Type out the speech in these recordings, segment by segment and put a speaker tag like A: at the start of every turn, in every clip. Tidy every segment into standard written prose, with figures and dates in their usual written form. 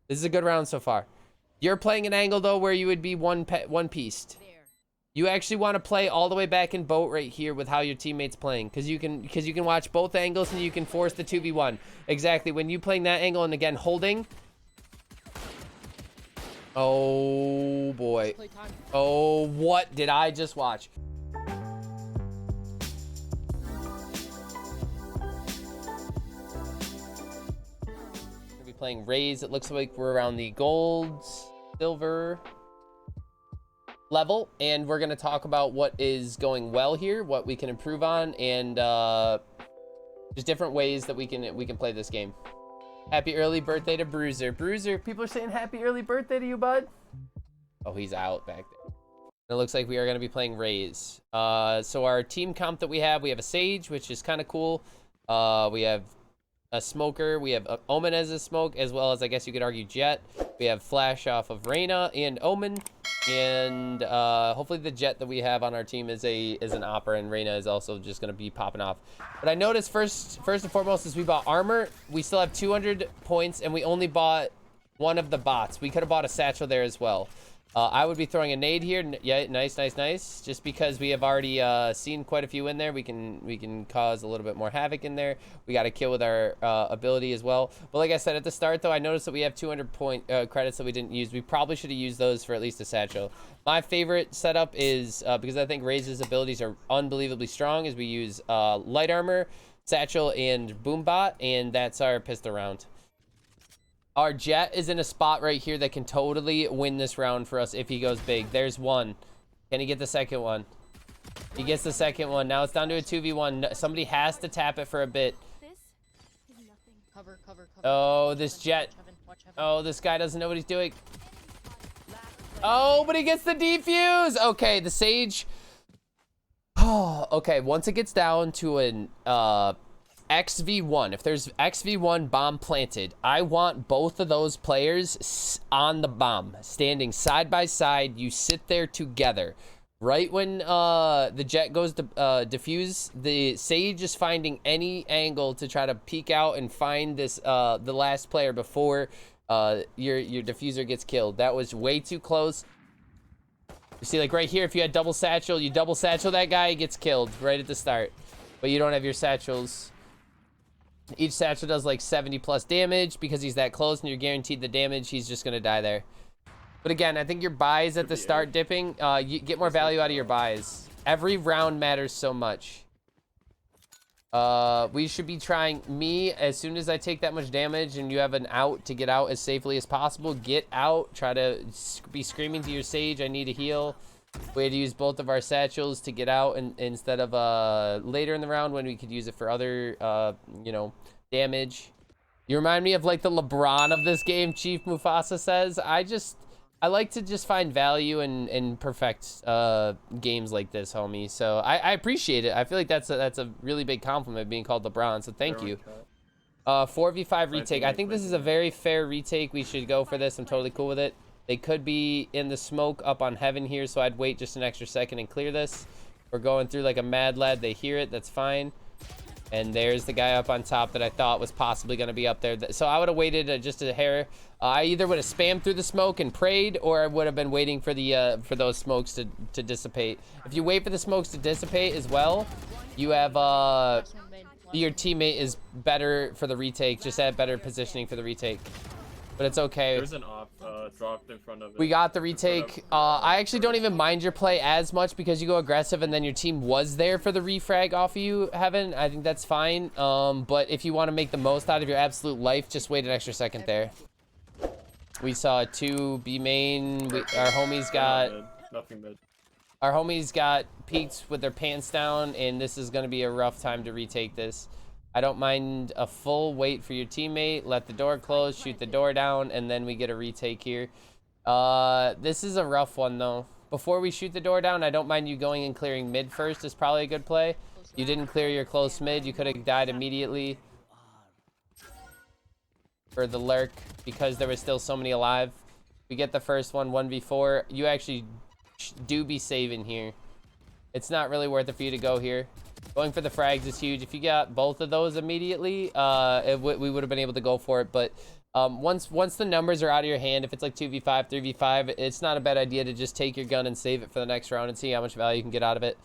A: This is a good round so far. You're playing an angle though where you would be one pieced. You actually want to play all the way back in boat right here with how your teammate's playing, because you can watch both angles and you can force the 2v1. Exactly. When you playing that angle and again holding. Oh boy. Oh, what did I just watch? Gonna be playing Raze. It looks like we're around the gold, silver level, and we're going to talk about what is going well here, what we can improve on, and just different ways that we can play this game. Happy early birthday to Bruiser. Bruiser, people are saying happy early birthday to you, bud. Oh, he's out back there. It looks like we are going to be playing Raze. So our team comp that we have a Sage, which is kind of cool. We have a Smoker. We have Omen as a smoke, as well as, I guess you could argue, Jet. We have Flash off of Reyna and Omen. And hopefully the Jet that we have on our team is an Opera, and Reyna is also just going to be popping off. But I noticed first and foremost is we bought armor. We still have 200 points, and we only bought one of the bots. We could have bought a satchel there as well. I would be throwing a nade here. Yeah, nice. Just because we have already seen quite a few in there, we can cause a little bit more havoc in there. We got a kill with our ability as well. But like I said at the start, though, I noticed that we have 200 point credits that we didn't use. We probably should have used those for at least a satchel. My favorite setup is because I think Raze's abilities are unbelievably strong. Is we use light armor, satchel, and boombot, and that's our pistol round. Our Jet is in a spot right here that can totally win this round for us if he goes big. There's one. Can he get the second one? He gets the second one. Now it's down to a 2v1. Somebody has to tap it for a bit.
B: Cover.
A: Oh, this Jet. Oh, this guy doesn't know what he's doing. Oh, but he gets the defuse. Okay, the Sage. Oh, okay. Once it gets down to an XV1, if there's XV1 bomb planted, I want both of those players on the bomb, standing side by side. You sit there together. Right when the Jet goes to defuse, the Sage is finding any angle to try to peek out and find this the last player before your diffuser gets killed. That was way too close. You see, like right here, if you had double satchel, you double satchel that guy, he gets killed right at the start. But you don't have your satchels. Each satchel does like 70 plus damage because he's that close and you're guaranteed the damage. He's just gonna die there. But again, I think your buys at the start dipping, you get more value out of your buys. Every round matters so much. We should be trying, as soon as I take that much damage and you have an out, to get out as safely as possible. Get out, try to be screaming to your Sage, I need a heal. We had to use both of our satchels to get out, and instead of later in the round when we could use it for other you know, damage. You remind me of like the LeBron of this game, Chief Mufasa says. I like to just find value and perfect games like this, homie. So I appreciate it. I feel like that's a really big compliment, being called LeBron, so thank you. 4v5 retake. I think this is a very fair retake. We should go for this. I'm totally cool with it. They could be in the smoke up on heaven here, so I'd wait just an extra second and clear this. We're going through like a mad lad. They hear it. That's fine. And there's the guy up on top that I thought was possibly going to be up there. So I would have waited just a hair. I either would have spammed through the smoke and prayed, or I would have been waiting for the for those smokes to dissipate. If you wait for the smokes to dissipate as well, you have your teammate is better for the retake. Just had better positioning for the retake. But it's okay.
C: There's an op dropped in front of it.
A: We got the retake. I actually don't even mind your play as much because you go aggressive and then your team was there for the refrag off of you, Heaven. I think that's fine. But if you want to make the most out of your absolute life, just wait an extra second there. We saw 2 B main. Our homies got...
C: Nothing mid.
A: Our homies got peeked with their pants down, and this is going to be a rough time to retake this. I don't mind a full wait for your teammate, let the door close, shoot the door down, and then we get a retake here. This is a rough one, though. Before we shoot the door down, I don't mind you going and clearing mid first. Is probably a good play. You didn't clear your close mid. You could have died immediately for the lurk because there was still so many alive. We get the first one, 1v4. You actually do be saving here. It's not really worth it for you to go here. Going for the frags is huge. If you got both of those immediately, we would have been able to go for it. But Once the numbers are out of your hand, if it's like 2v5, 3v5, it's not a bad idea to just take your gun and save it for the next round and see how much value you can get out of it.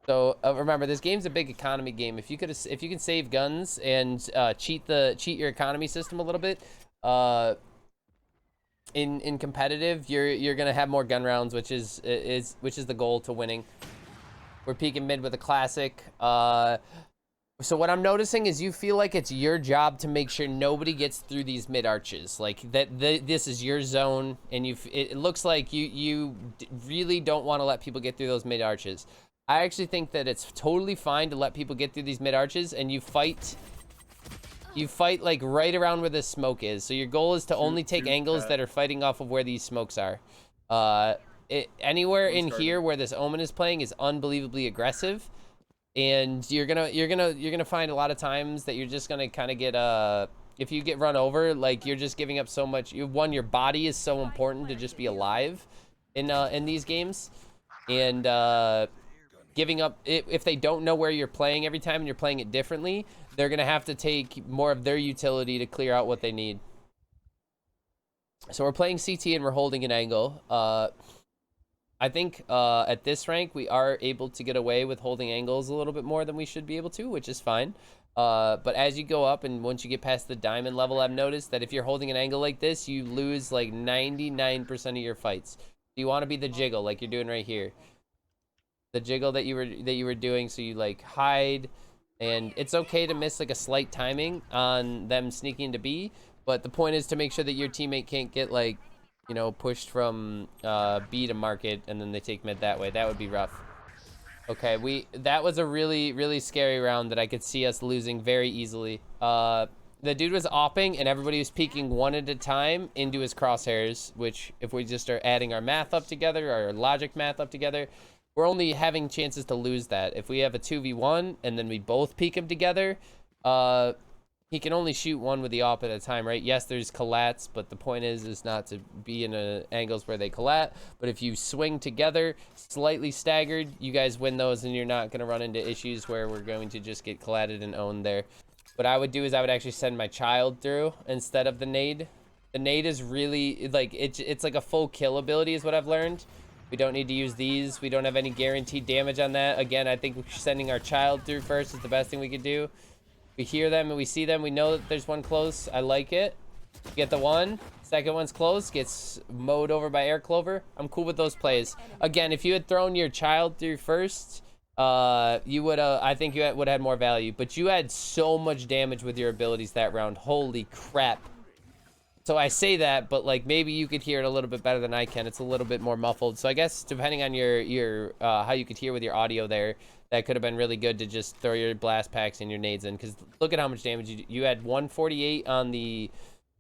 A: So remember, this game's a big economy game. If you can save guns and cheat your economy system a little bit, in competitive, you're gonna have more gun rounds, which is the goal to winning. We're peeking mid with a classic. So what I'm noticing is you feel like it's your job to make sure nobody gets through these mid arches. Like this is your zone, and it looks like you really don't want to let people get through those mid arches. I actually think that it's totally fine to let people get through these mid arches, and you fight like right around where the smoke is. So your goal is to only take angles that are fighting off of where these smokes are. Anywhere in here where this Omen is playing is unbelievably aggressive, and you're gonna find a lot of times that you're just gonna kind of get if you get run over, like you're just giving up so much. Your body is so important to just be alive in these games, and giving up if they don't know where you're playing every time and you're playing it differently, they're gonna have to take more of their utility to clear out what they need. So we're playing CT and we're holding an angle. I think at this rank we are able to get away with holding angles a little bit more than we should be able to, which is fine. But as you go up and once you get past the diamond level, I've noticed that if you're holding an angle like this, you lose like 99% of your fights. You want to be the jiggle like you're doing right here. The jiggle that you were doing, so you like hide, and it's okay to miss like a slight timing on them sneaking to B, but the point is to make sure that your teammate can't get like, you know, pushed from B to market and then they take mid that way. That would be rough. Okay, that was a really scary round that I could see us losing very easily. The dude was opping and everybody was peeking one at a time into his crosshairs, which if we just are adding our math up together, our logic math up together, we're only having chances to lose that. If we have a 2v1 and then we both peek him together, he can only shoot one with the op at a time, right? Yes, there's collats, but the point is not to be in angles where they collat. But if you swing together, slightly staggered, you guys win those and you're not going to run into issues where we're going to just get collatted and owned there. What I would do is I would actually send my child through instead of the nade. The nade is really, like, it's like a full kill ability is what I've learned. We don't need to use these. We don't have any guaranteed damage on that. Again, I think sending our child through first is the best thing we could do. We hear them and we see them. We know that there's one close. I like it. Get the one. Second one's close. Gets mowed over by air clover. I'm cool with those plays. Again, if you had thrown your child through first, you would I think you would have had more value. But you had so much damage with your abilities that round. Holy crap. So I say that, but like maybe you could hear it a little bit better than I can. It's a little bit more muffled. So I guess depending on your how you could hear with your audio there, that could have been really good to just throw your blast packs and your nades in. Because look at how much damage you had. 148 on the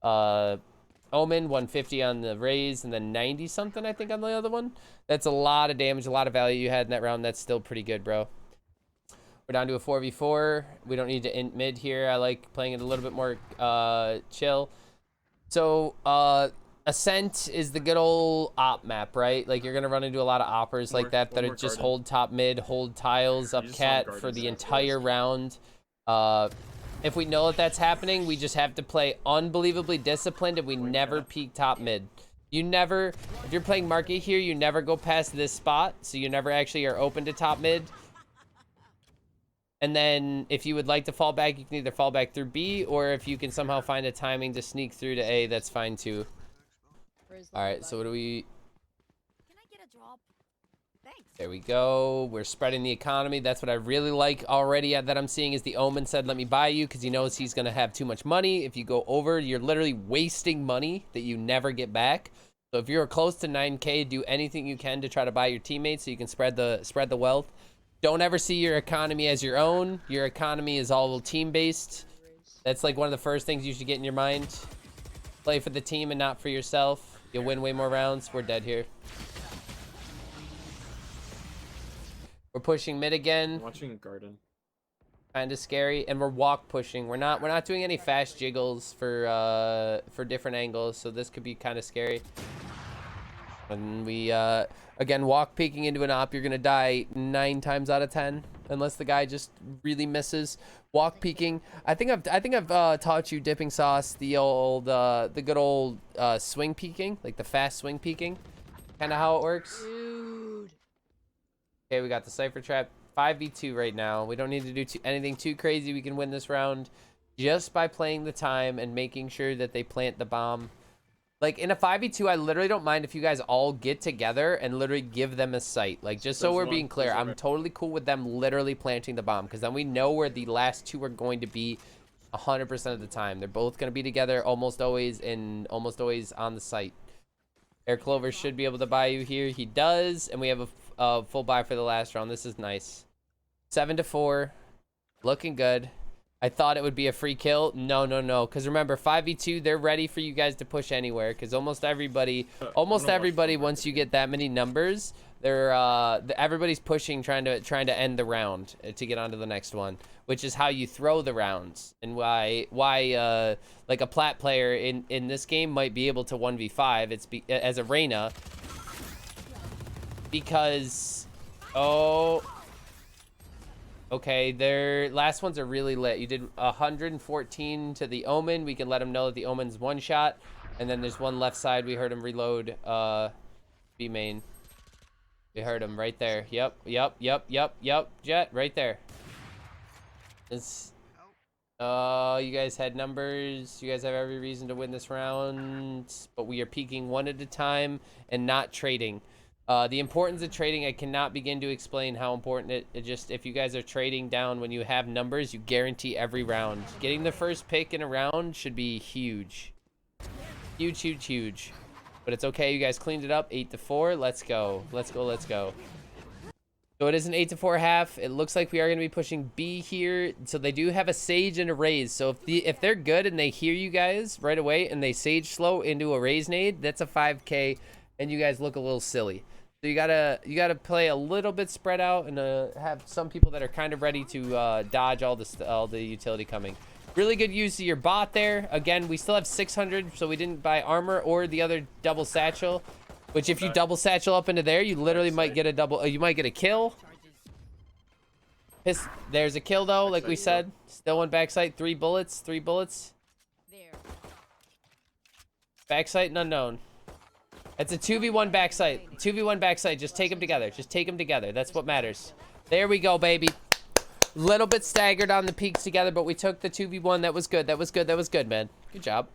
A: Omen, 150 on the Raze, and then 90 something I think on the other one. That's a lot of damage, a lot of value you had in that round. That's still pretty good, bro. We're down to a 4v4. We don't need to int mid here. I like playing it a little bit more chill. So, Ascent is the good old op map, right? Like, you're going to run into a lot of oppers like that are just hold top mid, hold tiles, up cat for the entire round. If we know that that's happening, we just have to play unbelievably disciplined and we never peek top mid. You never, if you're playing market here, you never go past this spot, so you never actually are open to top mid. And then if you would like to fall back, you can either fall back through B, or if you can somehow find a timing to sneak through to A, that's fine too. All right, so what do we...
B: Can I get a drop? Thanks.
A: There we go. We're spreading the economy. That's what I really like already that I'm seeing is the Omen said, let me buy you, because he knows he's going to have too much money. If you go over, you're literally wasting money that you never get back. So if you're close to 9K, do anything you can to try to buy your teammates so you can spread the wealth. Don't ever see your economy as your own. Your economy is all team-based. That's like one of the first things you should get in your mind. Play for the team and not for yourself. You'll win way more rounds. We're dead here. We're pushing mid again.
C: Watching garden.
A: Kind of scary, and we're walk pushing. We're not doing any fast jiggles for different angles, so this could be kind of scary. And we again walk peeking into an op, you're gonna die 9 times out of 10. unless the guy just really misses. Walk peeking. I think I've taught you dipping sauce, the good old swing peeking, like the fast swing peeking, kind of how it works.
B: Dude.
A: Okay, we got the Cypher Trap. 5v2 right now. We don't need to do anything too crazy. We can win this round just by playing the time and making sure that they plant the bomb. Like, in a 5v2, I literally don't mind if you guys all get together and literally give them a site. Like, just so we're being clear, I'm totally cool with them literally planting the bomb, because then we know where the last two are going to be 100% of the time. They're both going to be together almost always and almost always on the site. Air Clover should be able to buy you here. He does, and we have a full buy for the last round. This is nice. 7-4. Looking good. I thought it would be a free kill. No. Because remember, 5v2, they're ready for you guys to push anywhere. Because almost everybody, once you get that many numbers, they're everybody's pushing, trying to end the round to get on to the next one, which is how you throw the rounds, and why like a plat player in this game might be able to 1v5 as a Reyna, because okay, their last ones are really lit. You did 114 to the Omen. We can let them know that the Omen's one shot, and then there's one left side. We heard him reload B main. We heard him right there. Yep. Jet right there. It's you guys had numbers. You guys have every reason to win this round, but we are peeking one at a time and not trading. The importance of trading, I cannot begin to explain how important it just, if you guys are trading down when you have numbers, you guarantee every round. Getting the first pick in a round should be huge. Huge. But it's okay, you guys cleaned it up. 8-4. Let's go. So it is an 8-4 half. It looks like we are going to be pushing B here. So they do have a Sage and a Raze. So if they're good and they hear you guys right away and they Sage slow into a Raze nade, that's a 5K, and you guys look a little silly. So you gotta play a little bit spread out and have some people that are kind of ready to dodge all the utility coming. Really good use of your bot there. Again, we still have 600, so we didn't buy armor or the other double satchel. Which, if you double satchel up into there, you literally might get a double. You might get a kill. There's a kill though, like we said. Still one backside. 3 bullets. Backside and unknown. It's a 2v1 backside. 2v1 backside. Just take them together. That's what matters. There we go, baby. Little bit staggered on the peaks together, but we took the 2v1. That was good, man. Good job.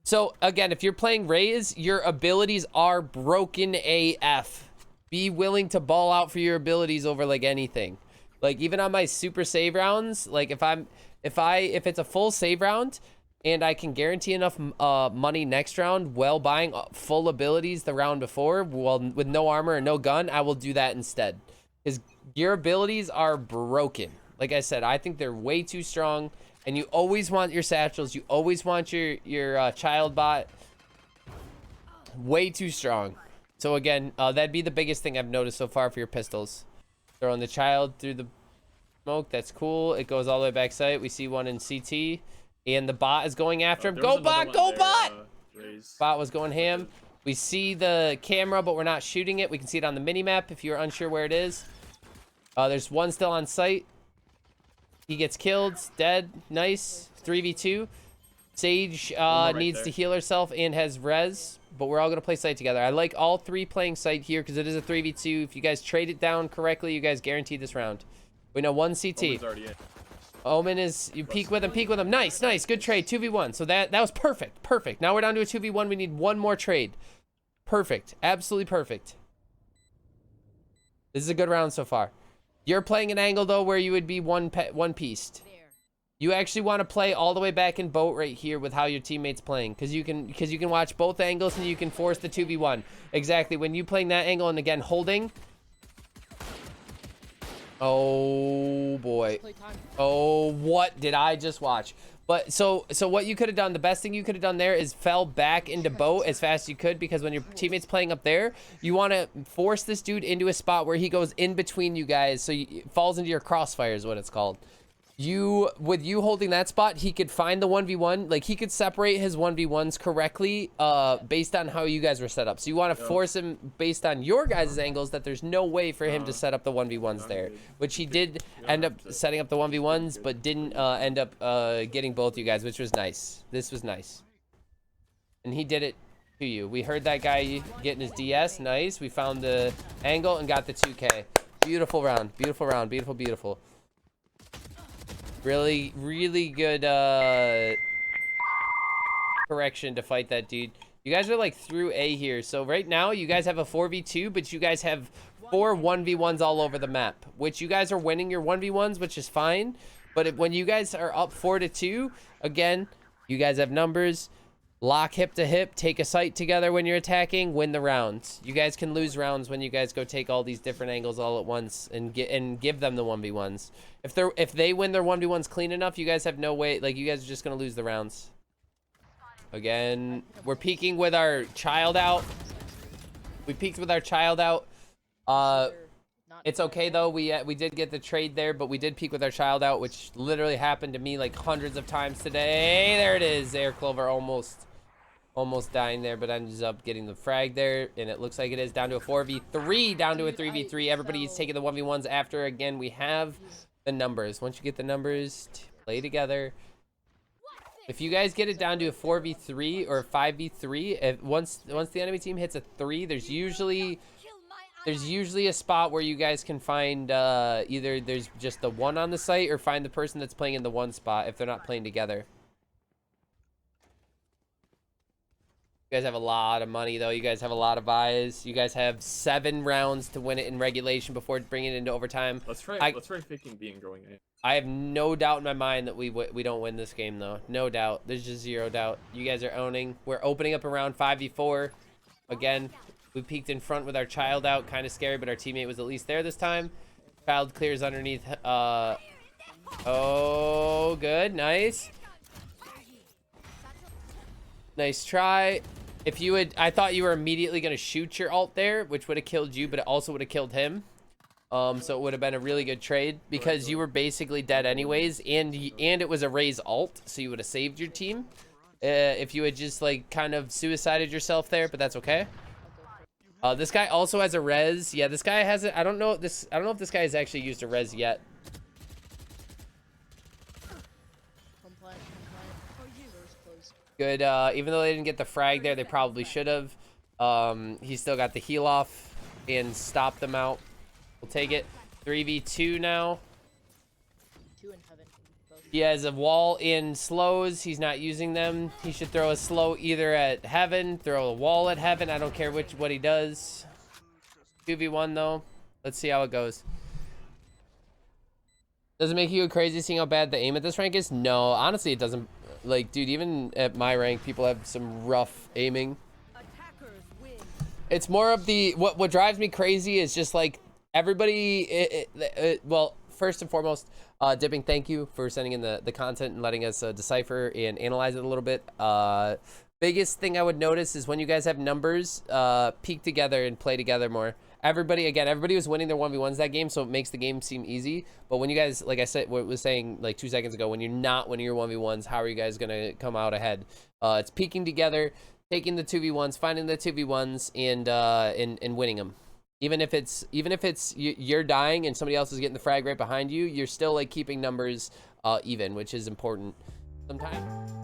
A: So, again, if you're playing Raze, your abilities are broken AF. Be willing to ball out for your abilities over, like, anything. Like, even on my super save rounds, like, if it's a full save round, and I can guarantee enough money next round while buying full abilities the round before, well, with no armor and no gun, I will do that instead. Because your abilities are broken. Like I said, I think they're way too strong, and you always want your satchels. You always want your child bot. Way too strong. So again, that'd be the biggest thing I've noticed so far for your pistols. Throwing the child through the smoke, that's cool. It goes all the way backside. We see one in CT. And the bot is going after him. Go bot! Bot was going ham. We see the camera, but we're not shooting it. We can see it on the mini-map if you're unsure where it is. There's one still on site. He gets killed. Dead. Nice. 3v2. Sage needs to heal herself and has res. But we're all going to play site together. I like all three playing site here because it is a 3v2. If you guys trade it down correctly, you guys guarantee this round. We know one CT. Omen is, you peek with him. Nice. Good trade. 2v1. So that was perfect. Now we're down to a 2v1. We need one more trade. Perfect. Absolutely perfect. This is a good round so far. You're playing an angle, though, where you would be one-pieced. You actually want to play all the way back in boat right here with how your teammate's playing. Because you can watch both angles and you can force the 2v1. Exactly. When you playing that angle and, again, holding... Oh boy. Oh, what did I just watch? But so what you could have done, the best thing you could have done there is fell back into boat as fast as you could, because when your teammate's playing up there, you want to force this dude into a spot where he goes in between you guys, so he falls into your crossfire is what it's called. with you holding that spot, he could find the 1v1. Like, he could separate his 1v1s correctly based on how you guys were set up. So you want to force him based on your guys' angles that there's no way for him to set up the 1v1s there, which he did end up setting up the 1v1s, but didn't end up getting both you guys, which was nice. This was nice. And he did it to you. We heard that guy getting his DS. Nice. We found the angle and got the 2K. Beautiful round. Beautiful round. Beautiful, beautiful. Really, really good correction to fight that dude. You guys are like through A here. So right now you guys have a 4v2, but you guys have 4 1v1s all over the map, which you guys are winning your 1v1s, which is fine. But when you guys are up 4-2, again, you guys have numbers. Lock hip to hip, take a site together when you're attacking, win the rounds. You guys can lose rounds when you guys go take all these different angles all at once and give them the 1v1s. If they win their 1v1s clean enough, you guys have no way, like, you guys are just gonna lose the rounds. Again, we're peeking with our child out. We peeked with our child out. It's okay though, we did get the trade there, but we did peek with our child out, which literally happened to me like hundreds of times today. There it is, Air Clover almost dying there, but ends up getting the frag there, and it looks like it is down to a 4v3, down to a 3v3. Everybody's taking the 1v1s after. Again, we have the numbers. Once you get the numbers, play together. If you guys get it down to a 4v3 or a 5v3, once the enemy team hits a 3, there's usually a spot where you guys can find either there's just the 1 on the site or find the person that's playing in the 1 spot if they're not playing together. You guys have a lot of money, though. You guys have a lot of buys. You guys have 7 rounds to win it in regulation before bringing it into overtime.
C: Let's try faking B and going A.
A: I have no doubt in my mind that we don't win this game, though. No doubt. There's just 0 doubt. You guys are owning. We're opening up around 5v4. Again, we peeked in front with our child out. Kind of scary, but our teammate was at least there this time. Child clears underneath. Oh, good. Nice. Nice try. If you had, I thought you were immediately going to shoot your ult there, which would have killed you, but it also would have killed him. So it would have been a really good trade because you were basically dead anyways, and it was a Raze ult, so you would have saved your team if you had just like kind of suicided yourself there, but that's okay. This guy also has a res. Yeah, this guy has it. I don't know if this guy has actually used a res yet. Good. Even though they didn't get the frag there, they probably should have. He still got the heal off and stopped them out. We'll take it. 3v2 now. He has a wall in slows. He's not using them. He should throw a slow either at heaven, throw a wall at heaven. I don't care what he does. 2v1 though. Let's see how it goes. Does it make you crazy seeing how bad the aim at this rank is? No, honestly, it doesn't. Like, dude, even at my rank, people have some rough aiming. It's more of the what drives me crazy is just like everybody. Well, first and foremost, Dipping, thank you for sending in the content and letting us decipher and analyze it a little bit. Biggest thing I would notice is when you guys have numbers, peek together and play together more. Everybody was winning their 1v1s that game, so it makes the game seem easy. But when you guys, like I said, what was saying like 2 seconds ago, when you're not winning your 1v1s, how are you guys gonna come out ahead? It's peeking together, taking the 2v1s, finding the 2v1s, and winning them. Even if it's you're dying and somebody else is getting the frag right behind you, you're still like keeping numbers even, which is important sometimes.